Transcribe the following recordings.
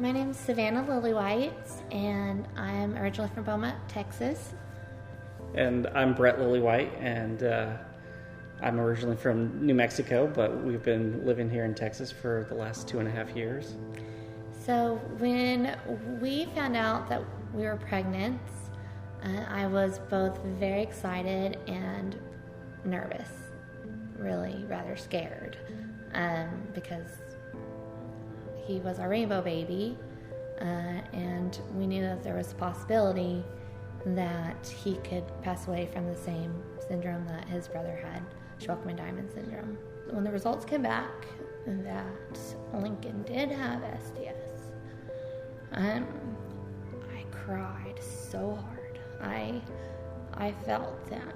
My name's Savannah Lillywhite, and I'm originally from Beaumont, Texas. And I'm Brett Lillywhite, and I'm originally from New Mexico, but we've been living here in Texas for the last 2.5 years. So when we found out that we were pregnant, I was both very excited and nervous, really rather scared, because he was our rainbow baby, and we knew that there was a possibility that he could pass away from the same syndrome that his brother had, Shwachman-Diamond syndrome. When the results came back that Lincoln did have SDS, I cried so hard. I felt that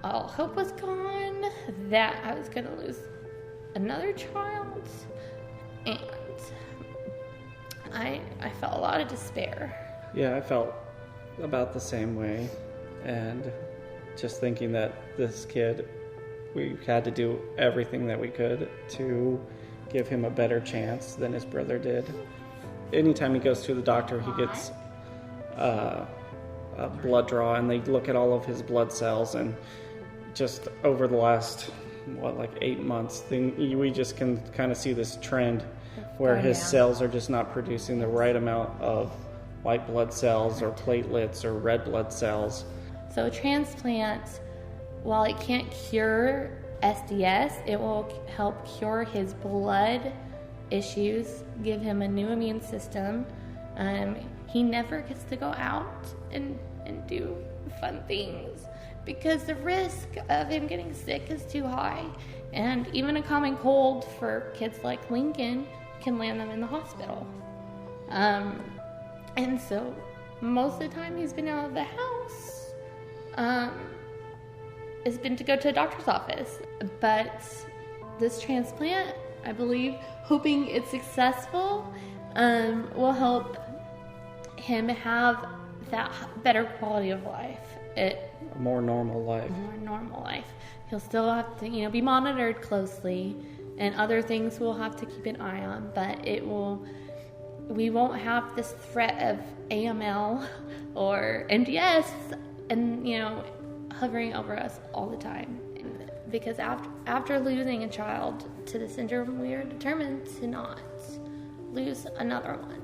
all hope was gone, that I was going to lose another child, and I felt a lot of despair. Yeah, I felt about the same way, and just thinking that this kid, we had to do everything that we could to give him a better chance than his brother did. Anytime he goes to the doctor, he gets a blood draw, and they look at all of his blood cells, and just over the last 8 months, we just can kind of see this trend where his cells are just not producing the right amount of white blood cells or platelets or red blood cells. So a transplant, while it can't cure SDS, it will help cure his blood issues, give him a new immune system. He never gets to go out and do fun things because the risk of him getting sick is too high. And even a common cold for kids like Lincoln can land them in the hospital. And so most of the time he's been out of the house, has been to go to a doctor's office. But this transplant, I believe, hoping it's successful, will help him have that better quality of life. A more normal life. He'll still have to, be monitored closely, and other things we'll have to keep an eye on, but we won't have this threat of AML or MDS and, hovering over us all the time. Because after losing a child to the syndrome, we are determined to not lose another one.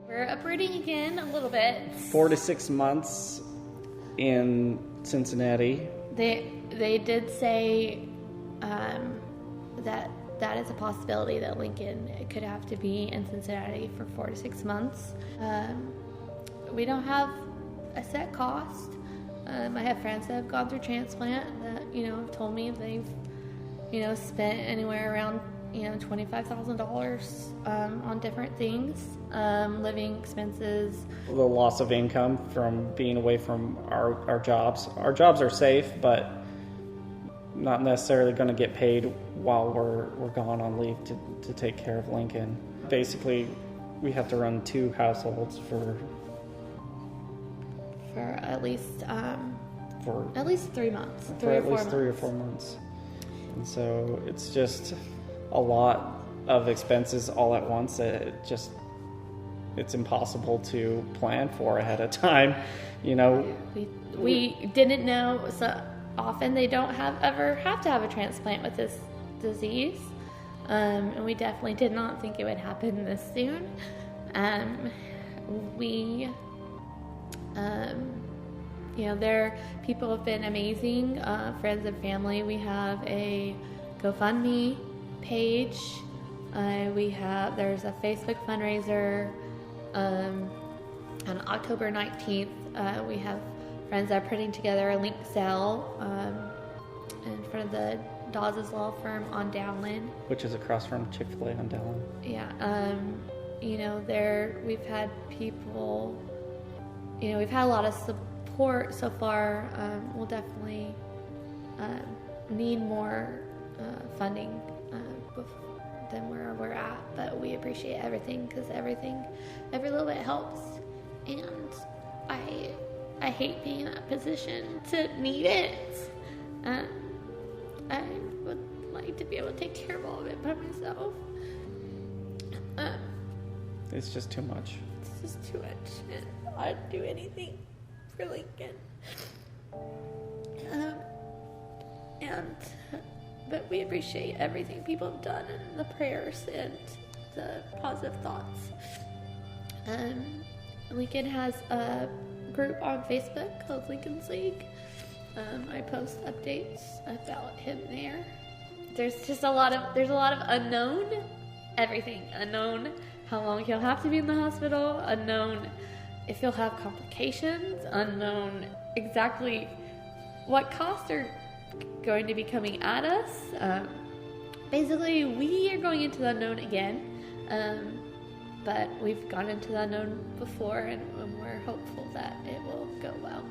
We're uprooting again a little bit. 4 to 6 months in Cincinnati. They did say that is a possibility that Lincoln could have to be in Cincinnati for 4 to 6 months. We don't have a set cost. I have friends that have gone through transplant that have told me they've spent anywhere around $25,000 on different things, living expenses. The loss of income from being away from our jobs. Our jobs are safe, but not necessarily going to get paid while we're gone on leave to take care of Lincoln. Basically, we have to run 2 households for at least 3 months, for at least 3 or 4 months. And so it's just a lot of expenses all at once. It's impossible to plan for ahead of time. We didn't know. So often they don't ever have to have a transplant with this disease, and we definitely did not think it would happen this soon. People have been amazing, friends and family. We have a GoFundMe page. There's a Facebook fundraiser. On October 19th, we have friends that are putting together a link sale in front of the Dawes' Law Firm on Downland, which is across from Chick-fil-A on Downland. Yeah, we've had people. We've had a lot of support so far. We'll definitely need more funding than where we're at, but we appreciate everything because every little bit helps. And I hate being in that position to need it. I would like to be able to take care of all of it by myself. It's just too much. It's just too much, and I'd do anything for Lincoln. But we appreciate everything people have done, and the prayers and the positive thoughts. Lincoln has a group on Facebook called Lincoln's League. I post updates about him there. There's a lot of unknown, everything unknown. How long he'll have to be in the hospital, unknown if he'll have complications, unknown exactly what costs are going to be coming at us. Basically, we are going into the unknown again, but we've gone into the unknown before, and we're hopeful that it will go well.